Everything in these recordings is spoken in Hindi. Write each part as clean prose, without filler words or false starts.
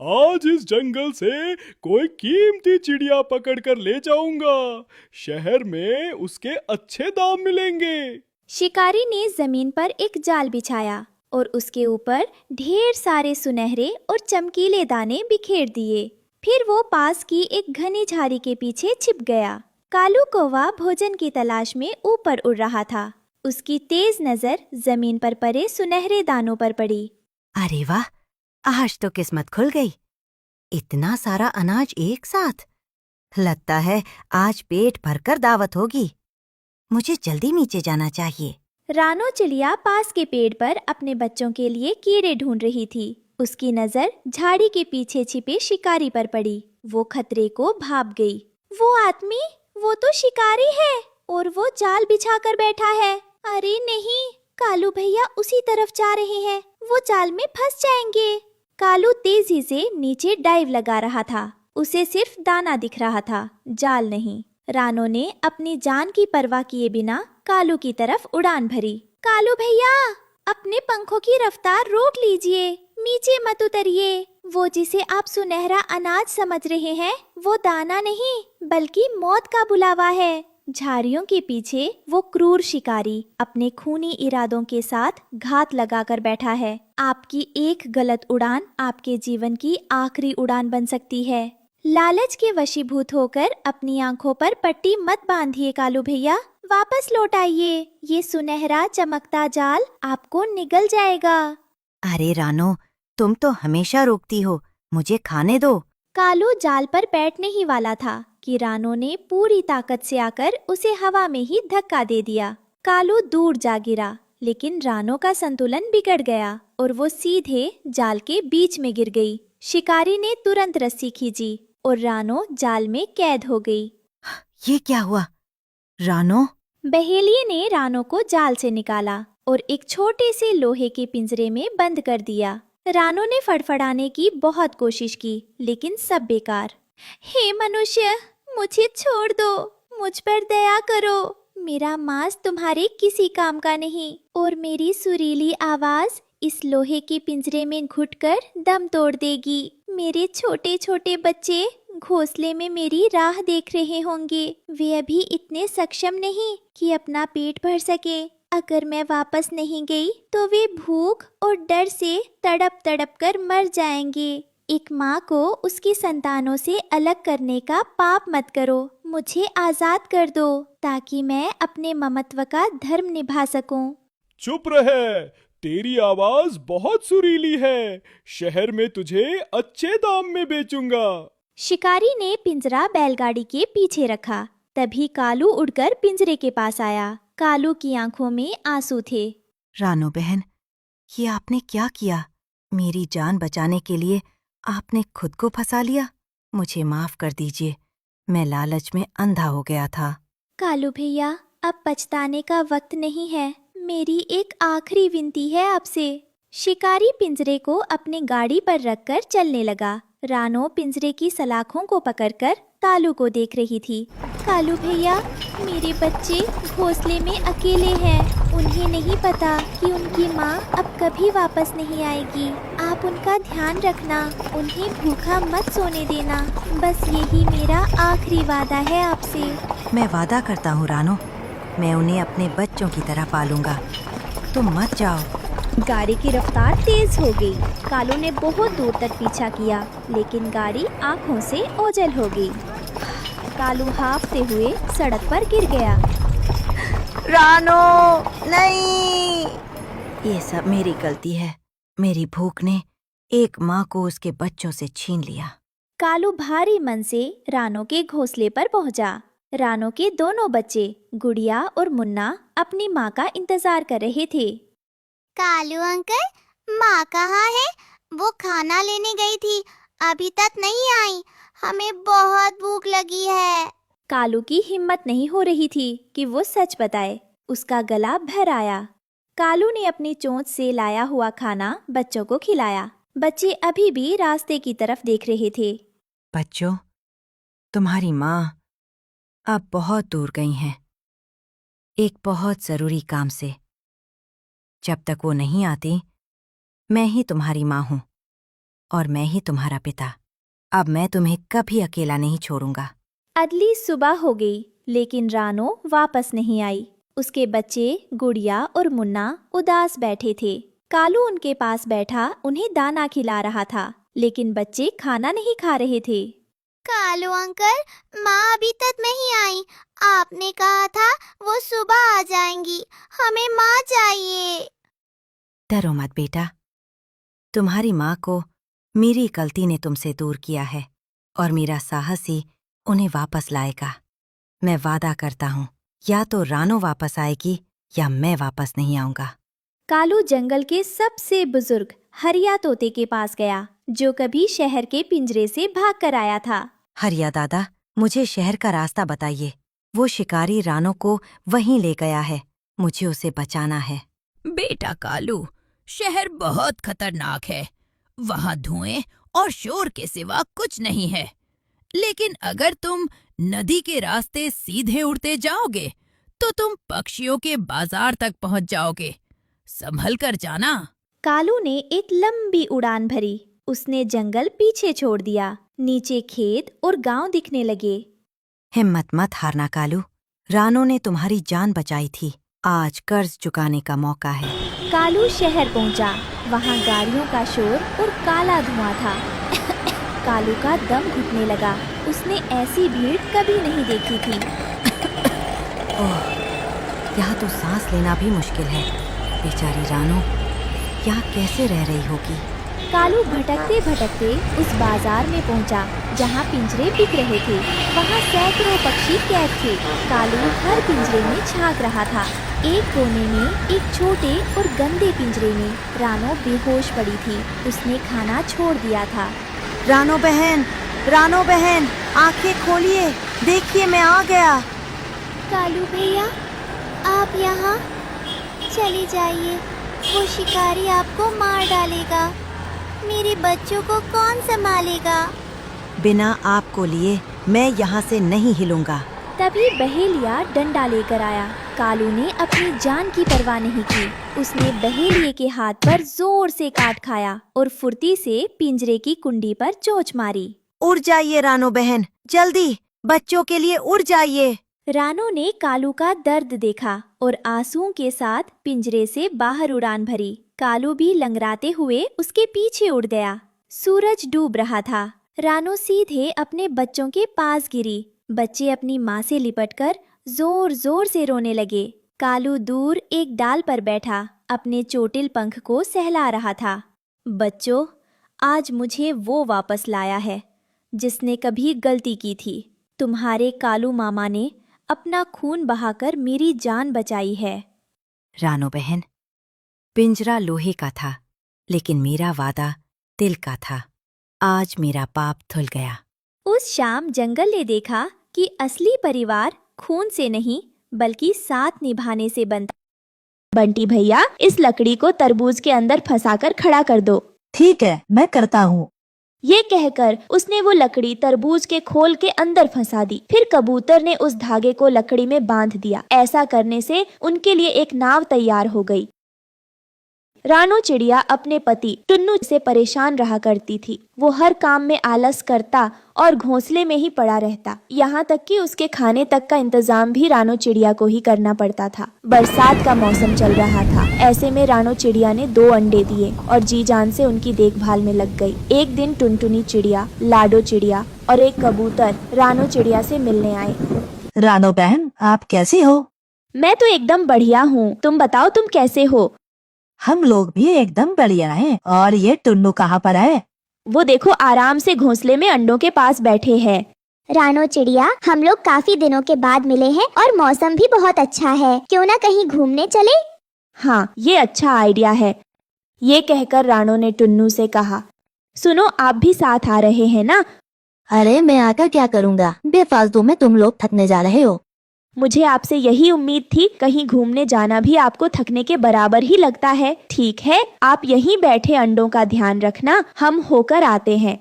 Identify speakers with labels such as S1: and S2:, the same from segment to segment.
S1: आज इस जंगल से कोई कीमती चिड़िया पकड़ कर ले जाऊंगा। शहर में उसके अच्छे दाम मिलेंगे।
S2: शिकारी ने जमीन पर एक जाल बिछाया और उसके ऊपर ढेर सारे सुनहरे और चमकीले दाने बिखेर दिए। फिर वो पास की एक घनी झाड़ी के पीछे छिप गया। कालू कौवा भोजन की तलाश में ऊपर उड़ रहा था। उसकी तेज नजर जमीन पर पड़े सुनहरे दानों पर पड़ी।
S3: अरे वाह, आज तो किस्मत खुल गई। इतना सारा अनाज एक साथ। लगता है आज पेट भरकर दावत होगी। मुझे जल्दी नीचे जाना चाहिए।
S2: रानो चिड़िया पास के पेड़ पर अपने बच्चों के लिए कीड़े ढूंढ रही थी। उसकी नजर झाड़ी के पीछे छिपे शिकारी पर पड़ी। वो खतरे को भाप गई। वो आदमी, वो तो शिकारी है और वो जाल बिछा कर बैठा है। अरे नहीं, कालू भैया उसी तरफ जा रहे हैं। वो जाल में फंस जाएंगे। कालू तेजी से नीचे डाइव लगा रहा था। उसे सिर्फ दाना दिख रहा था, जाल नहीं। रानो ने अपनी जान की परवाह किए बिना कालू की तरफ उड़ान भरी। कालू भैया, अपने पंखों की रफ्तार रोक लीजिए, नीचे मत उतरिए। वो जिसे आप सुनहरा अनाज समझ रहे हैं, वो दाना नहीं बल्कि मौत का बुलावा है। झाड़ियों के पीछे वो क्रूर शिकारी अपने खूनी इरादों के साथ घात लगाकर बैठा है। आपकी एक गलत उड़ान आपके जीवन की आखिरी उड़ान बन सकती है। लालच के वशीभूत होकर अपनी आंखों पर पट्टी मत बांधिए कालू भैया, वापस लौट आइए। ये सुनहरा चमकता जाल आपको निगल जाएगा।
S3: अरे रानो, तुम तो हमेशा रोकती हो, मुझे खाने दो।
S2: कालू जाल पर बैठने ही वाला था कि रानो ने पूरी ताकत से आकर उसे हवा में ही धक्का दे दिया। कालू दूर जा गिरा, लेकिन रानो का संतुलन बिगड़ गया और वो सीधे जाल के बीच में गिर गई। शिकारी ने तुरंत रस्सी खींची और रानो जाल में कैद हो गई।
S3: ये क्या हुआ? रानो,
S2: बहेलिये ने रानो को जाल से निकाला और एक छोटे से लोहे के पिंजरे में बंद कर दिया। रानो ने फड़फड़ाने की बहुत कोशिश की, लेकिन सब बेकार। हे मनुष्य, मुझे छोड़ दो, मुझ पर दया करो। मेरा मांस तुम्हारे किसी काम का नहीं और मेरी सुरीली आवाज इस लोहे के पिंजरे में घुटकर दम तोड़ देगी। मेरे छोटे छोटे बच्चे घोंसले में मेरी राह देख रहे होंगे। वे अभी इतने सक्षम नहीं कि अपना पेट भर सके। अगर मैं वापस नहीं गई तो वे भूख और डर से तड़प तड़प कर मर जाएंगे। एक माँ को उसकी संतानों से अलग करने का पाप मत करो। मुझे आजाद कर दो ताकि मैं अपने ममत्व का धर्म निभा सकूं।
S1: चुप रहे, तेरी आवाज बहुत सुरीली है। शहर में तुझे अच्छे दाम में बेचूंगा।
S2: शिकारी ने पिंजरा बैलगाड़ी के पीछे रखा। तभी कालू उड़कर पिंजरे के पास आया। कालू की आंखों में आंसू थे।
S3: रानो बहन, ये आपने क्या किया? मेरी जान बचाने के लिए आपने खुद को फंसा लिया। मुझे माफ कर दीजिए, मैं लालच में अंधा हो गया था।
S2: कालू भैया, अब पछताने का वक्त नहीं है। मेरी एक आखिरी विनती है आपसे। शिकारी पिंजरे को अपनी गाड़ी पर रखकर चलने लगा। रानो पिंजरे की सलाखों को पकड़कर कालू को देख रही थी। कालू भैया, मेरे बच्चे घोंसले में अकेले हैं। उन्हें नहीं पता कि उनकी माँ अब कभी वापस नहीं आएगी। आप उनका ध्यान रखना, उन्हें भूखा मत सोने देना। बस यही मेरा आखिरी वादा है आपसे।
S3: मैं वादा करता हूँ रानो, मैं उन्हें अपने बच्चों की तरह पालूंगा। तुम मत जाओ।
S2: गाड़ी की रफ्तार तेज हो गई। कालू ने बहुत दूर तक पीछा किया, लेकिन गाड़ी आंखों से ओझल हो गई। कालू हांफते हुए सड़क पर गिर गया।
S3: रानो, नहीं! ये सब मेरी गलती है। मेरी भूख ने एक माँ को उसके बच्चों से छीन लिया।
S2: कालू भारी मन से रानो के घोंसले पर पहुंचा। रानो के दोनों बच्चे गुड़िया और मुन्ना अपनी माँ का इंतजार कर रहे थे।
S4: कालू अंकल, माँ कहाँ है? वो खाना लेने गई थी, अभी तक नहीं आई। हमें बहुत भूख लगी है।
S2: कालू की हिम्मत नहीं हो रही थी कि वो सच बताए। उसका गला भर आया। कालू ने अपनी चोंच से लाया हुआ खाना बच्चों को खिलाया। बच्चे अभी भी रास्ते की तरफ देख रहे थे।
S3: बच्चों, तुम्हारी माँ अब बहुत दूर गई हैं, एक बहुत जरूरी काम से। जब तक वो नहीं आती, मैं ही तुम्हारी माँ हूँ और मैं ही तुम्हारा पिता। अब मैं तुम्हें कभी अकेला नहीं छोड़ूंगा।
S2: अगली सुबह हो गई, लेकिन रानो वापस नहीं आई। उसके बच्चे गुड़िया और मुन्ना उदास बैठे थे। कालू उनके पास बैठा उन्हें दाना खिला रहा था, लेकिन बच्चे खाना नहीं खा रहे थे।
S4: कालू अंकल, माँ अभी तक नहीं आई। आपने कहा था वो सुबह आ जाएंगी। हमें माँ चाहिए।
S3: डरो मत बेटा, तुम्हारी माँ को मेरी गलती ने तुमसे दूर किया है और मेरा साहस ही उन्हें वापस लाएगा। मैं वादा करता हूँ, या तो रानो वापस आएगी या मैं वापस नहीं आऊंगा।
S2: कालू जंगल के सबसे बुजुर्ग हरिया तोते के पास गया, जो कभी शहर के पिंजरे से भाग कर आया था।
S3: हरिया दादा, मुझे शहर का रास्ता बताइए। वो शिकारी रानो को वहीं ले गया है, मुझे उसे बचाना है।
S5: बेटा कालू, शहर बहुत खतरनाक है। वहाँ धुएं और शोर के सिवा कुछ नहीं है। लेकिन अगर तुम नदी के रास्ते सीधे उड़ते जाओगे तो तुम पक्षियों के बाजार तक पहुँच जाओगे। संभल कर जाना।
S2: कालू ने एक लंबी उड़ान भरी। उसने जंगल पीछे छोड़ दिया। नीचे खेत और गांव दिखने लगे।
S3: हिम्मत मत हारना कालू, रानो ने तुम्हारी जान बचाई थी। आज कर्ज चुकाने का मौका है।
S2: कालू शहर पहुंचा। वहां गाड़ियों का शोर और काला धुआं था। कालू का दम घुटने लगा। उसने ऐसी भीड़ कभी नहीं देखी थी।
S3: ओह, यहाँ तो सांस लेना भी मुश्किल है। बेचारी रानो यहाँ कैसे रह रही होगी।
S2: कालू भटकते भटकते उस बाजार में पहुंचा, जहां पिंजरे बिक रहे थे। वहां सैकड़ों पक्षी कैद थे। कालू हर पिंजरे में झांक रहा था। एक कोने में, एक छोटे और गंदे पिंजरे में रानो बेहोश पड़ी थी। उसने खाना छोड़ दिया था।
S3: रानो बहन, आंखें खोलिए, देखिए मैं आ गया।
S4: कालू भैया, आप यहाँ चली जाइए। वो शिकारी आपको मार डालेगा। मेरे बच्चों को कौन संभालेगा?
S3: बिना आपको लिए मैं यहाँ से नहीं हिलूंगा।
S2: तभी बहेलिया डंडा लेकर आया। कालू ने अपनी जान की परवाह नहीं की। उसने बहेलिये के हाथ पर जोर से काट खाया और फुर्ती से पिंजरे की कुंडी पर चोंच मारी।
S3: उड़ जाइए रानो बहन, जल्दी, बच्चों के लिए उड़ जाइए।
S2: रानो ने कालू का दर्द देखा और आंसुओं के साथ पिंजरे से बाहर उड़ान भरी। कालू भी लंगड़ाते हुए उसके पीछे उड़ गया। सूरज डूब रहा था। रानो सीधे अपने बच्चों के पास गिरी। बच्चे अपनी माँ से लिपटकर जोर जोर से रोने लगे। कालू दूर एक डाल पर बैठा अपने चोटिल पंख को सहला रहा था। बच्चों, आज मुझे वो वापस लाया है जिसने कभी गलती की थी। तुम्हारे कालू मामा ने अपना खून बहाकर मेरी जान बचाई है।
S3: रानो बहन, पिंजरा लोहे का था, लेकिन मेरा वादा दिल का था। आज मेरा पाप धुल गया।
S2: उस शाम जंगल ने देखा कि असली परिवार खून से नहीं बल्कि साथ निभाने से बनता। बंटी भैया, इस लकड़ी को तरबूज के अंदर फंसाकर खड़ा कर दो।
S6: ठीक है, मैं करता हूँ।
S2: ये कहकर उसने वो लकड़ी तरबूज के खोल के अंदर फंसा दी। फिर कबूतर ने उस धागे को लकड़ी में बांध दिया। ऐसा करने से उनके लिए एक नाव तैयार हो गई। रानो चिड़िया अपने पति टुन्नू से परेशान रहा करती थी। वो हर काम में आलस करता और घोंसले में ही पड़ा रहता। यहाँ तक कि उसके खाने तक का इंतजाम भी रानो चिड़िया को ही करना पड़ता था। बरसात का मौसम चल रहा था। ऐसे में रानो चिड़िया ने 2 अंडे दिए और जी जान से उनकी देखभाल में लग गई। एक दिन टुनटुनी चिड़िया, लाडो चिड़िया और एक कबूतर रानो चिड़िया से मिलने आए।
S6: रानो बहन, आप कैसी हो?
S2: मैं तो एकदम बढ़िया हूँ। तुम बताओ, तुम कैसे हो?
S6: हम लोग भी एकदम बढ़िया हैं। और ये टुन्नू कहाँ पर है?
S2: वो देखो, आराम से घोंसले में अंडों के पास बैठे हैं।
S4: रानो चिड़िया, हम लोग काफी दिनों के बाद मिले हैं और मौसम भी बहुत अच्छा है। क्यों ना कहीं घूमने चले?
S2: हाँ, ये अच्छा आइडिया है। ये कहकर रानो ने टुन्नू से कहा, सुनो, आप भी साथ आ रहे हैं ना?
S6: अरे मैं आकर क्या करूँगा? बेफालतू में तुम लोग थकने जा रहे हो।
S2: मुझे आपसे यही उम्मीद थी। कहीं घूमने जाना भी आपको थकने के बराबर ही लगता है। ठीक है, आप यहीं बैठे अंडों का ध्यान रखना, हम होकर आते हैं।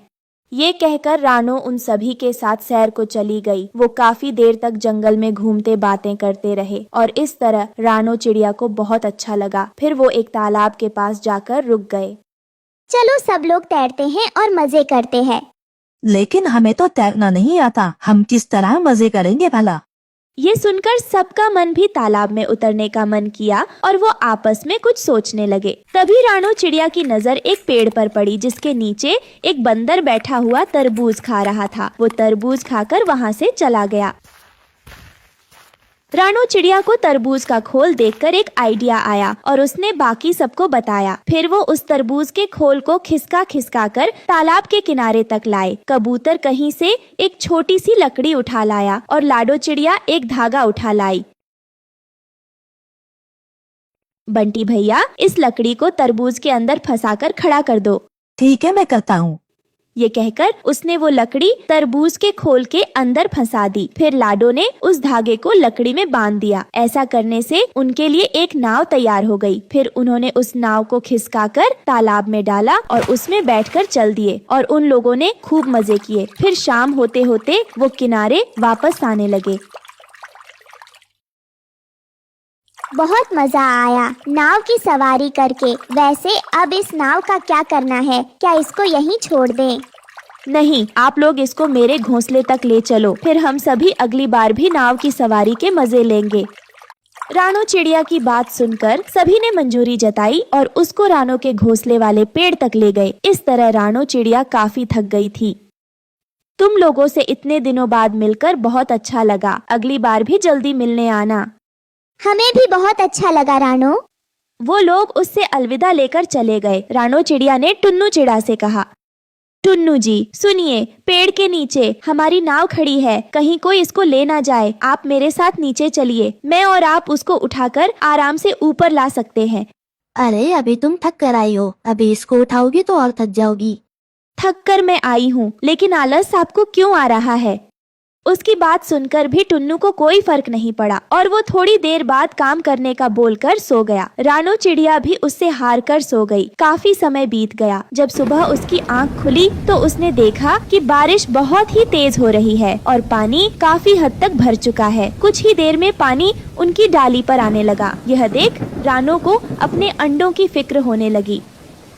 S2: ये कहकर रानो उन सभी के साथ सैर को चली गई। वो काफी देर तक जंगल में घूमते बातें करते रहे और इस तरह रानो चिड़िया को बहुत अच्छा लगा। फिर वो एक तालाब के पास जाकर रुक गए।
S4: चलो सब लोग तैरते हैं और मजे करते हैं।
S6: लेकिन हमें तो तैरना नहीं आता, हम किस तरह मजे करेंगे भला?
S2: ये सुनकर सबका मन भी तालाब में उतरने का मन किया और वो आपस में कुछ सोचने लगे। तभी रानो चिड़िया की नजर एक पेड़ पर पड़ी जिसके नीचे एक बंदर बैठा हुआ तरबूज खा रहा था। वो तरबूज खाकर वहाँ से चला गया। रानो चिड़िया को तरबूज का खोल देखकर एक आइडिया आया और उसने बाकी सबको बताया। फिर वो उस तरबूज के खोल को खिसका खिसका कर तालाब के किनारे तक लाए। कबूतर कहीं से एक छोटी सी लकड़ी उठा लाया और लाडो चिड़िया एक धागा उठा लाई। बंटी भैया, इस लकड़ी को तरबूज के अंदर फंसाकर खड़ा कर दो।
S6: ठीक है, मैं करता हूँ।
S2: ये कहकर उसने वो लकड़ी तरबूज के खोल के अंदर फंसा दी। फिर लाडो ने उस धागे को लकड़ी में बांध दिया। ऐसा करने से उनके लिए एक नाव तैयार हो गई। फिर उन्होंने उस नाव को खिसकाकर तालाब में डाला और उसमें बैठकर चल दिए और उन लोगों ने खूब मजे किए। फिर शाम होते होते वो किनारे वापस आने लगे।
S4: बहुत मजा आया नाव की सवारी करके। वैसे अब इस नाव का क्या करना है? क्या इसको यहीं छोड़ दें?
S2: नहीं, आप लोग इसको मेरे घोंसले तक ले चलो। फिर हम सभी अगली बार भी नाव की सवारी के मजे लेंगे। रानो चिड़िया की बात सुनकर सभी ने मंजूरी जताई और उसको रानो के घोंसले वाले पेड़ तक ले गए। इस तरह रानो चिड़िया काफी थक गई थी। तुम लोगों से इतने दिनों बाद मिलकर बहुत अच्छा लगा। अगली बार भी जल्दी मिलने आना।
S4: हमें भी बहुत अच्छा लगा रानो।
S2: वो लोग उससे अलविदा लेकर चले गए। रानो चिड़िया ने टुन्नू चिड़ा से कहा, टुन्नू जी सुनिए, पेड़ के नीचे हमारी नाव खड़ी है, कहीं कोई इसको ले ना जाए। आप मेरे साथ नीचे चलिए, मैं और आप उसको उठाकर आराम से ऊपर ला सकते हैं।
S6: अरे अभी तुम थक कर आई हो, अभी इसको उठाओगी तो और थक जाओगी।
S2: थक कर मैं आई हूँ, लेकिन आलस आपको क्यों आ रहा है? उसकी बात सुनकर भी टुन्नू को कोई फर्क नहीं पड़ा और वो थोड़ी देर बाद काम करने का बोलकर सो गया। रानो चिड़िया भी उससे हार कर सो गई। काफी समय बीत गया। जब सुबह उसकी आंख खुली तो उसने देखा कि बारिश बहुत ही तेज हो रही है और पानी काफी हद तक भर चुका है। कुछ ही देर में पानी उनकी डाली पर आने लगा। यह देख रानो को अपने अंडों की फिक्र होने लगी।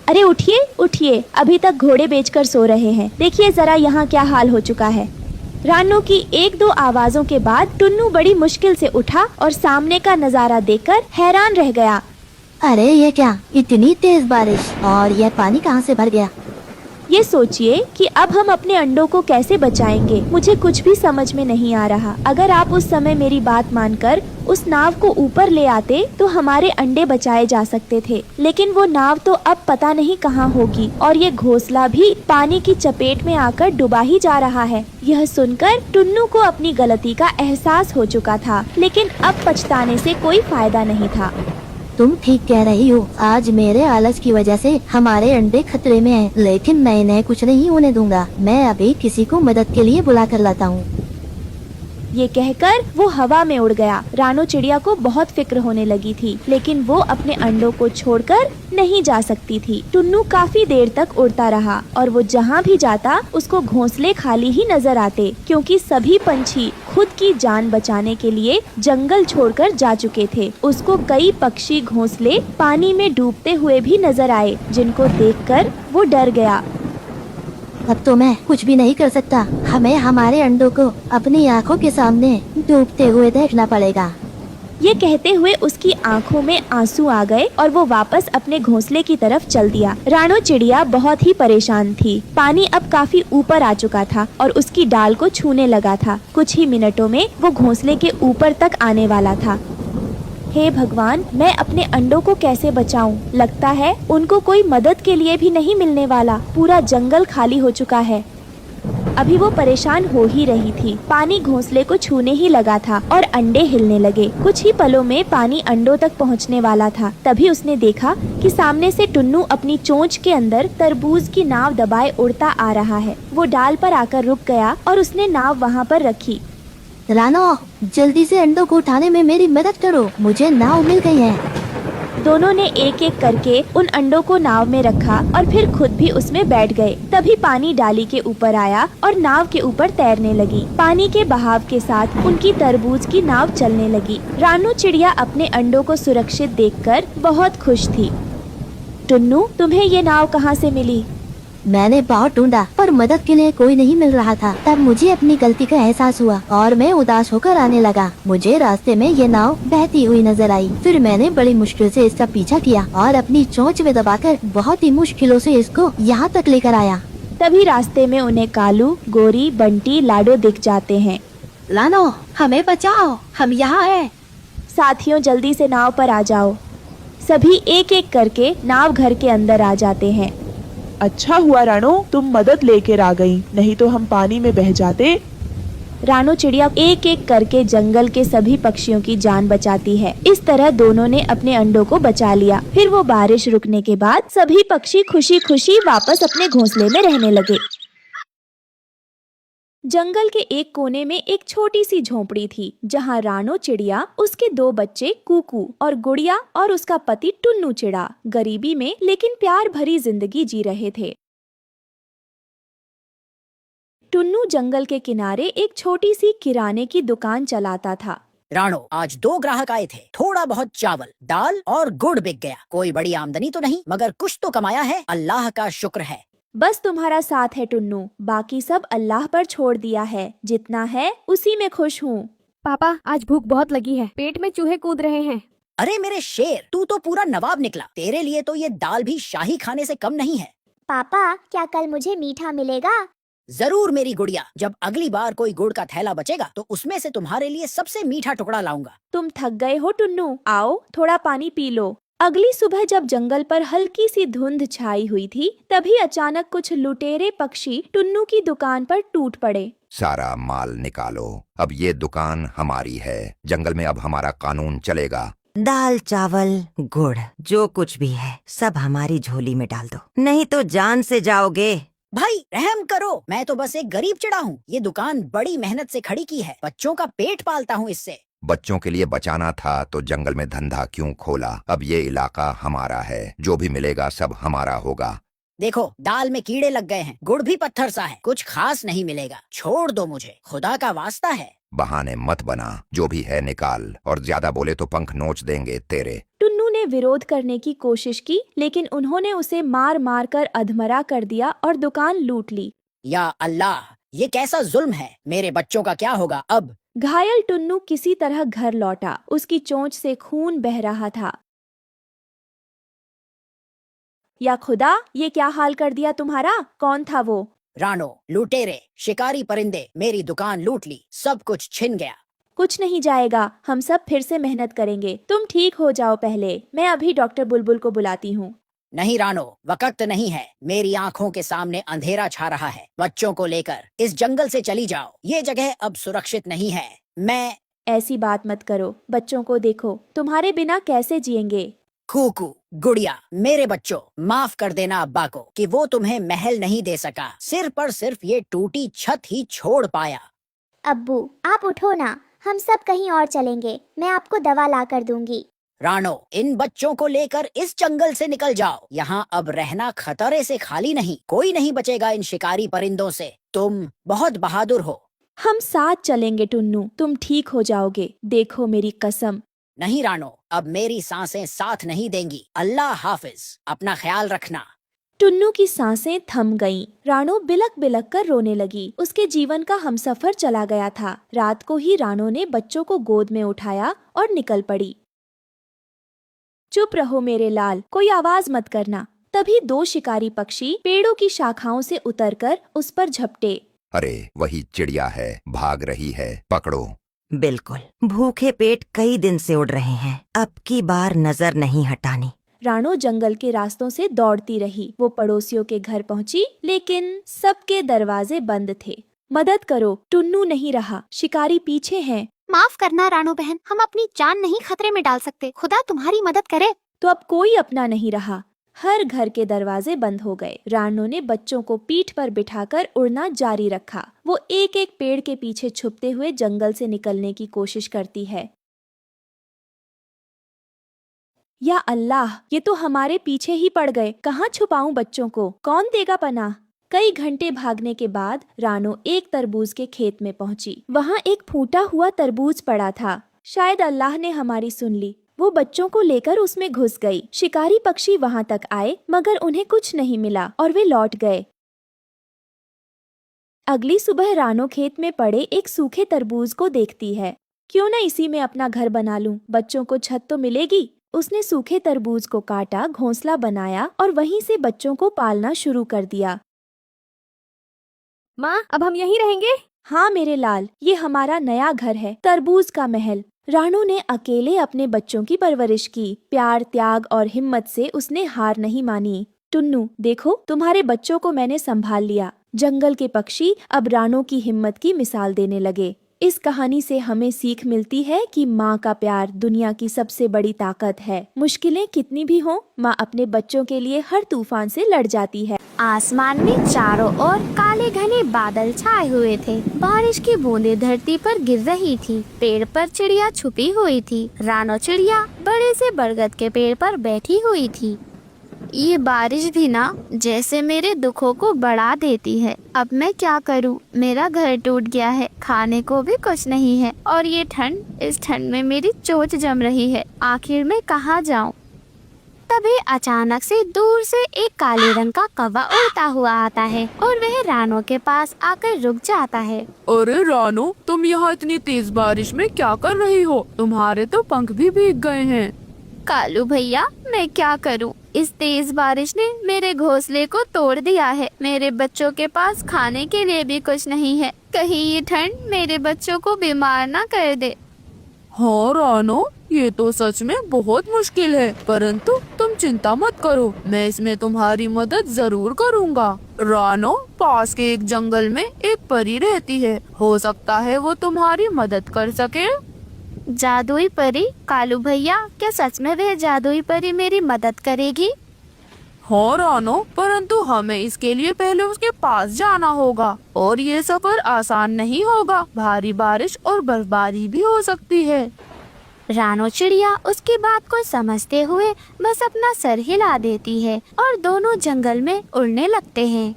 S2: अरे उठिए उठिए, अभी तक घोड़े बेचकर सो रहे हैं। देखिए जरा यहाँ क्या हाल हो चुका है। रानो की एक दो आवाजों के बाद टुन्नू बड़ी मुश्किल से उठा और सामने का नजारा देखकर हैरान रह गया।
S6: अरे ये क्या, इतनी तेज बारिश, और यह पानी कहाँ से भर गया?
S2: ये सोचिए कि अब हम अपने अंडों को कैसे बचाएंगे। मुझे कुछ भी समझ में नहीं आ रहा। अगर आप उस समय मेरी बात मानकर उस नाव को ऊपर ले आते तो हमारे अंडे बचाए जा सकते थे, लेकिन वो नाव तो अब पता नहीं कहाँ होगी और ये घोंसला भी पानी की चपेट में आकर डूबा ही जा रहा है। यह सुनकर टुन्नू को अपनी गलती का एहसास हो चुका था, लेकिन अब पछताने से कोई फायदा नहीं था।
S6: तुम ठीक कह रही हो, आज मेरे आलस की वजह से हमारे अंडे खतरे में हैं, लेकिन मैं इन्हें कुछ नहीं होने दूंगा। मैं अभी किसी को मदद के लिए बुला कर लाता हूँ।
S2: ये कहकर वो हवा में उड़ गया। रानो चिड़िया को बहुत फिक्र होने लगी थी, लेकिन वो अपने अंडों को छोड़कर नहीं जा सकती थी। टुन्नू काफी देर तक उड़ता रहा और वो जहाँ भी जाता उसको घोंसले खाली ही नजर आते, क्योंकि सभी पंछी खुद की जान बचाने के लिए जंगल छोड़कर जा चुके थे। उसको कई पक्षी घोंसले पानी में डूबते हुए भी नजर आए, जिनको देखकर वो डर गया।
S6: अब तो मैं कुछ भी नहीं कर सकता। हमें हमारे अंडों को अपनी आंखों के सामने डूबते हुए देखना पड़ेगा।
S2: ये कहते हुए उसकी आंखों में आंसू आ गए और वो वापस अपने घोंसले की तरफ चल दिया। रानो चिड़िया बहुत ही परेशान थी। पानी अब काफी ऊपर आ चुका था और उसकी डाल को छूने लगा था। कुछ ही मिनटों में वो घोंसले के ऊपर तक आने वाला था। हे भगवान, मैं अपने अंडों को कैसे बचाऊं? लगता है उनको कोई मदद के लिए भी नहीं मिलने वाला। पूरा जंगल खाली हो चुका है। अभी वो परेशान हो ही रही थी, पानी घोंसले को छूने ही लगा था और अंडे हिलने लगे। कुछ ही पलों में पानी अंडों तक पहुंचने वाला था। तभी उसने देखा कि सामने से टुन्नू अपनी चोंच के अंदर तरबूज की नाव दबाए उड़ता आ रहा है। वो डाल पर आकर रुक गया और उसने नाव वहाँ पर रखी।
S6: रानो, जल्दी से अंडों को उठाने में मेरी मदद करो, मुझे नाव मिल गई है।
S2: दोनों ने एक एक करके उन अंडों को नाव में रखा और फिर खुद भी उसमें बैठ गए। तभी पानी डाली के ऊपर आया और नाव के ऊपर तैरने लगी। पानी के बहाव के साथ उनकी तरबूज की नाव चलने लगी। रानो चिड़िया अपने अंडों को सुरक्षित देखकर बहुत खुश थी। टुन्नू, तुम्हें ये नाव कहाँ से मिली?
S6: मैंने बहुत ढूंढा पर मदद के लिए कोई नहीं मिल रहा था। तब मुझे अपनी गलती का एहसास हुआ और मैं उदास होकर आने लगा। मुझे रास्ते में ये नाव बहती हुई नजर आई। फिर मैंने बड़ी मुश्किल से इसका पीछा किया और अपनी चोंच में दबाकर बहुत ही मुश्किलों से इसको यहाँ तक लेकर आया।
S2: तभी रास्ते में उन्हें कालू, गोरी, बंटी, लाडो दिख जाते हैं।
S6: लानो, हमें बचाओ, हम यहाँ हैं।
S2: साथियों, जल्दी से नाव पर आ जाओ। सभी एक एक करके नाव घर के अंदर आ जाते हैं।
S7: अच्छा हुआ रानो, तुम मदद लेकर आ गई, नहीं तो हम पानी में बह जाते।
S2: रानो चिड़िया एक एक करके जंगल के सभी पक्षियों की जान बचाती है। इस तरह दोनों ने अपने अंडों को बचा लिया। फिर वो बारिश रुकने के बाद सभी पक्षी खुशी खुशी वापस अपने घोंसले में रहने लगे। जंगल के एक कोने में एक छोटी सी झोपड़ी थी, जहाँ रानो चिड़िया, उसके 2 बच्चे कूकू और गुड़िया और उसका पति टुन्नू चिड़ा गरीबी में लेकिन प्यार भरी जिंदगी जी रहे थे। टुन्नू जंगल के किनारे एक छोटी सी किराने की दुकान चलाता था।
S8: रानो, आज 2 ग्राहक आए थे। थोड़ा बहुत चावल, दाल और गुड़ बिक गया। कोई बड़ी आमदनी तो नहीं, मगर कुछ तो कमाया है। अल्लाह का शुक्र है।
S2: बस तुम्हारा साथ है टुन्नू, बाकी सब अल्लाह पर छोड़ दिया है। जितना है उसी में खुश हूँ।
S9: पापा, आज भूख बहुत लगी है, पेट में चूहे कूद रहे हैं।
S8: अरे मेरे शेर, तू तो पूरा नवाब निकला। तेरे लिए तो ये दाल भी शाही खाने से कम नहीं है।
S4: पापा, क्या कल मुझे मीठा मिलेगा?
S8: जरूर मेरी गुड़िया। जब अगली बार कोई गुड़ का थैला बचेगा तो उसमें से तुम्हारे लिए सबसे मीठा टुकड़ा लाऊंगा।
S2: तुम थक गए हो टुन्नू, आओ थोड़ा पानी पी लो। अगली सुबह जब जंगल पर हल्की सी धुंध छाई हुई थी, तभी अचानक कुछ लुटेरे पक्षी टुन्नू की दुकान पर टूट पड़े।
S10: सारा माल निकालो, अब ये दुकान हमारी है। जंगल में अब हमारा कानून चलेगा।
S3: दाल, चावल, गुड़, जो कुछ भी है सब हमारी झोली में डाल दो, नहीं तो जान से जाओगे।
S8: भाई रहम करो, मैं तो बस एक गरीब चिड़ा हूँ। ये दुकान बड़ी मेहनत से खड़ी की है। बच्चों का पेट पालता हूँ इससे।
S10: बच्चों के लिए बचाना था तो जंगल में धंधा क्यों खोला? अब ये इलाका हमारा है, जो भी मिलेगा सब हमारा होगा।
S8: देखो, दाल में कीड़े लग गए हैं, गुड़ भी पत्थर सा है, कुछ खास नहीं मिलेगा। छोड़ दो मुझे, खुदा का वास्ता है।
S10: बहाने मत बना, जो भी है निकाल, और ज्यादा बोले तो पंख नोच देंगे तेरे।
S2: टुन्नू ने विरोध करने की कोशिश की, लेकिन उन्होंने उसे मार मार कर अधमरा कर दिया और दुकान लूट ली।
S8: या अल्लाह, ये कैसा जुल्म है। मेरे बच्चों का क्या होगा अब?
S2: घायल टुन्नू किसी तरह घर लौटा। उसकी चोंच से खून बह रहा था। या खुदा, ये क्या हाल कर दिया तुम्हारा? कौन था वो?
S8: रानो, लुटेरे, शिकारी परिंदे मेरी दुकान लूट ली, सब कुछ छिन गया।
S2: कुछ नहीं जाएगा, हम सब फिर से मेहनत करेंगे। तुम ठीक हो जाओ पहले, मैं अभी डॉक्टर बुलबुल को बुलाती हूँ।
S8: नहीं रानो, वक्त नहीं है। मेरी आंखों के सामने अंधेरा छा रहा है। बच्चों को लेकर इस जंगल से चली जाओ। ये जगह अब सुरक्षित नहीं है। मैं
S2: ऐसी बात मत करो, बच्चों को देखो, तुम्हारे बिना कैसे जिएंगे।
S8: कूकू, गुड़िया, मेरे बच्चों, माफ कर देना अब्बा को कि वो तुम्हें महल नहीं दे सका। सिर पर सिर्फ ये टूटी छत ही छोड़ पाया।
S4: अब्बू, आप उठो ना, हम सब कहीं और चलेंगे। मैं आपको दवा ला कर दूंगी।
S8: रानो, इन बच्चों को लेकर इस जंगल से निकल जाओ। यहाँ अब रहना खतरे से खाली नहीं। कोई नहीं बचेगा इन शिकारी परिंदों से। तुम बहुत बहादुर हो।
S2: हम साथ चलेंगे टुन्नू, तुम ठीक हो जाओगे, देखो मेरी कसम।
S8: नहीं रानो, अब मेरी सांसें साथ नहीं देंगी। अल्लाह हाफिज, अपना ख्याल रखना।
S2: टुन्नू की सांसें थम गईं। रानो बिलक बिलक कर रोने लगी। उसके जीवन का हमसफर चला गया था। रात को ही रानो ने बच्चों को गोद में उठाया और निकल पड़ी। चुप रहो मेरे लाल, कोई आवाज मत करना। तभी 2 शिकारी पक्षी पेड़ों की शाखाओं से उतरकर उस पर झपटे।
S10: अरे वही चिड़िया है, भाग रही है, पकड़ो।
S3: बिल्कुल, भूखे पेट कई दिन से उड़ रहे हैं, अब की बार नजर नहीं हटानी।
S2: रानो जंगल के रास्तों से दौड़ती रही। वो पड़ोसियों के घर पहुंची, लेकिन सबके दरवाजे बंद थे। मदद करो, टुन्नू नहीं रहा, शिकारी पीछे हैं।
S9: माफ करना रानो बहन, हम अपनी जान नहीं खतरे में डाल सकते। खुदा तुम्हारी मदद करे।
S2: तो अब कोई अपना नहीं रहा। हर घर के दरवाजे बंद हो गए। रानो ने बच्चों को पीठ पर बिठाकर उड़ना जारी रखा। वो एक एक पेड़ के पीछे छुपते हुए जंगल से निकलने की कोशिश करती है। या अल्लाह, ये तो हमारे पीछे ही पड़ गए। कहाँ छुपाऊं बच्चों को? कौन देगा पनाह? कई घंटे भागने के बाद रानो एक तरबूज के खेत में पहुंची। वहाँ एक फूटा हुआ तरबूज पड़ा था। शायद अल्लाह ने हमारी सुन ली। वो बच्चों को लेकर उसमें घुस गई। शिकारी पक्षी वहां तक आए मगर उन्हें कुछ नहीं मिला और वे लौट गए। अगली सुबह रानो खेत में पड़े एक सूखे तरबूज को देखती है। क्यों न इसी में अपना घर बना लूं, बच्चों को छत तो मिलेगी। उसने सूखे तरबूज को काटा, घोंसला बनाया और वहीं से बच्चों को पालना शुरू कर दिया।
S9: माँ, अब हम यहीं रहेंगे?
S2: हाँ मेरे लाल, ये हमारा नया घर है, तरबूज का महल। रानू ने अकेले अपने बच्चों की परवरिश की। प्यार, त्याग और हिम्मत से उसने हार नहीं मानी। टुन्नू, देखो तुम्हारे बच्चों को मैंने संभाल लिया। जंगल के पक्षी अब रानू की हिम्मत की मिसाल देने लगे। इस कहानी से हमें सीख मिलती है कि माँ का प्यार दुनिया की सबसे बड़ी ताकत है। मुश्किलें कितनी भी हों, माँ अपने बच्चों के लिए हर तूफान से लड़ जाती है।
S9: आसमान में चारों ओर काले घने बादल छाए हुए थे। बारिश की बूंदें धरती पर गिर रही थी। पेड़ पर चिड़िया छुपी हुई थी। रानो चिड़िया बड़े से बरगद के पेड़ पर बैठी हुई थी। ये बारिश भी ना जैसे मेरे दुखों को बढ़ा देती है। अब मैं क्या करूं? मेरा घर टूट गया है, खाने को भी कुछ नहीं है और ये ठंड, इस ठंड में मेरी चोट जम रही है। आखिर मैं कहाँ जाऊं? तभी अचानक से दूर से एक काले रंग का कौवा उड़ता हुआ आता है और वह रानो के पास आकर रुक जाता है।
S7: अरे रानो, तुम यहाँ इतनी तेज बारिश में क्या कर रही हो? तुम्हारे तो पंख भी भीग गए हैं।
S9: कालू भैया, मैं क्या करूं? इस तेज बारिश ने मेरे घोंसले को तोड़ दिया है। मेरे बच्चों के पास खाने के लिए भी कुछ नहीं है। कहीं ये ठंड मेरे बच्चों को बीमार ना कर दे।
S7: हाँ रानो, ये तो सच में बहुत मुश्किल है, परंतु तुम चिंता मत करो, मैं इसमें तुम्हारी मदद जरूर करूँगा। रानो, पास के एक जंगल में एक परी रहती है, हो सकता है वो तुम्हारी मदद कर सके।
S9: जादुई परी? कालू भैया, क्या सच में वह जादुई परी मेरी मदद करेगी?
S7: हाँ रानो, परंतु हमें इसके लिए पहले उसके पास जाना होगा और ये सफर आसान नहीं होगा। भारी बारिश और बर्फबारी भी हो सकती है।
S9: रानो चिड़िया उसकी बात को समझते हुए बस अपना सर हिला देती है और दोनों जंगल में उड़ने लगते हैं।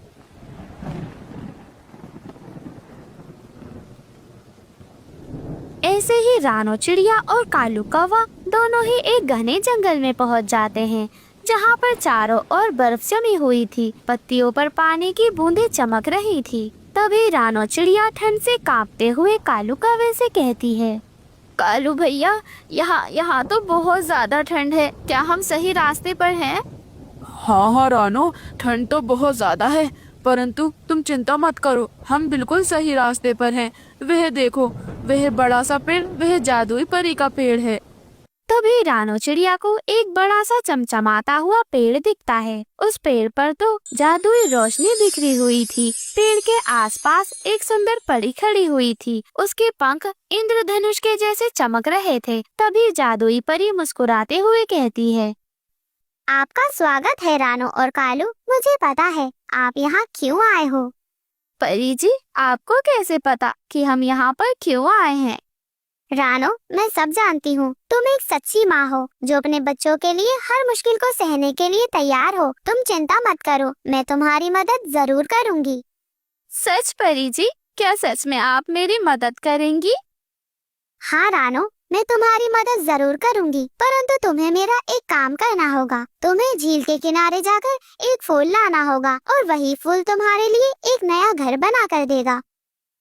S9: ऐसे ही रानो चिड़िया और कालू कौवा दोनों ही एक घने जंगल में पहुंच जाते हैं, जहां पर चारों ओर बर्फ जमी हुई थी। पत्तियों पर पानी की बूंदें चमक रही थी। तभी रानो चिड़िया ठंड से कांपते हुए कालू कौवे से कहती है, कालू भैया, यहाँ तो बहुत ज्यादा ठंड है। क्या हम सही रास्ते पर हैं?
S7: हाँ रानो, ठंड तो बहुत ज्यादा है, परंतु तुम चिंता मत करो, हम बिल्कुल सही रास्ते पर हैं। वह देखो, वह बड़ा सा पेड़, वह जादुई परी का पेड़ है।
S9: तभी रानो चिड़िया को एक बड़ा सा चमचमाता हुआ पेड़ दिखता है। उस पेड़ पर तो जादुई रोशनी बिखरी हुई थी। पेड़ के आसपास एक सुंदर परी खड़ी हुई थी। उसके पंख इंद्रधनुष के जैसे चमक रहे थे। तभी जादुई परी मुस्कुराते हुए कहती है,
S4: आपका स्वागत है रानो और कालू। मुझे पता है आप यहाँ क्यों आए हो।
S9: परी जी, आपको कैसे पता कि हम यहाँ पर क्यों आए हैं?
S4: रानो, मैं सब जानती हूँ। तुम एक सच्ची माँ हो जो अपने बच्चों के लिए हर मुश्किल को सहने के लिए तैयार हो। तुम चिंता मत करो, मैं तुम्हारी मदद जरूर करूँगी।
S9: सच परी जी? क्या सच में आप मेरी मदद करेंगी?
S4: हाँ रानो, मैं तुम्हारी मदद जरूर करूँगी, परंतु तुम्हें मेरा एक काम करना होगा। तुम्हें झील के किनारे जाकर एक फूल लाना होगा और वही फूल तुम्हारे लिए एक नया घर बना कर देगा।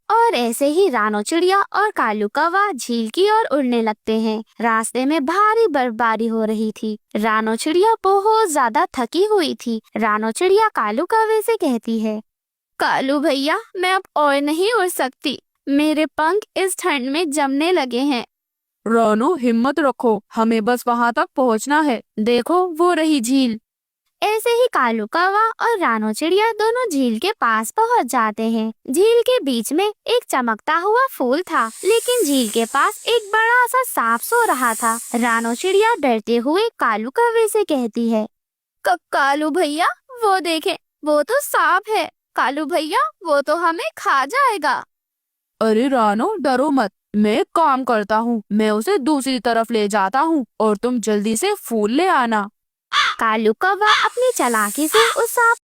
S9: और ऐसे ही रानो चिड़िया और कालू कौवा झील की ओर उड़ने लगते हैं। रास्ते में भारी बर्फबारी हो रही थी। रानो चिड़िया बहुत ज्यादा थकी हुई थी। रानो चिड़िया कालू कौवे से कहती है, कालू भैया, मैं अब और नहीं उड़ सकती। मेरे पंख इस ठंड में जमने लगे हैं।
S7: रानो, हिम्मत रखो, हमें बस वहाँ तक पहुँचना है। देखो, वो रही झील।
S9: ऐसे ही कालू कौवा और रानो चिड़िया दोनों झील के पास पहुंच जाते हैं। झील के बीच में एक चमकता हुआ फूल था, लेकिन झील के पास एक बड़ा सा सांप सो रहा था। रानो चिड़िया डरते हुए कालू कौवे से कहती है, कालू भैया, वो देखें, वो तो सांप है। कालू भैया, वो तो हमें खा जाएगा।
S7: अरे रानो, डरो मत, मैं एक काम करता हूँ, मैं उसे दूसरी तरफ ले जाता हूँ और तुम जल्दी से फूल ले आना।
S9: कालू कौवा अपनी चालाकी से उस सांप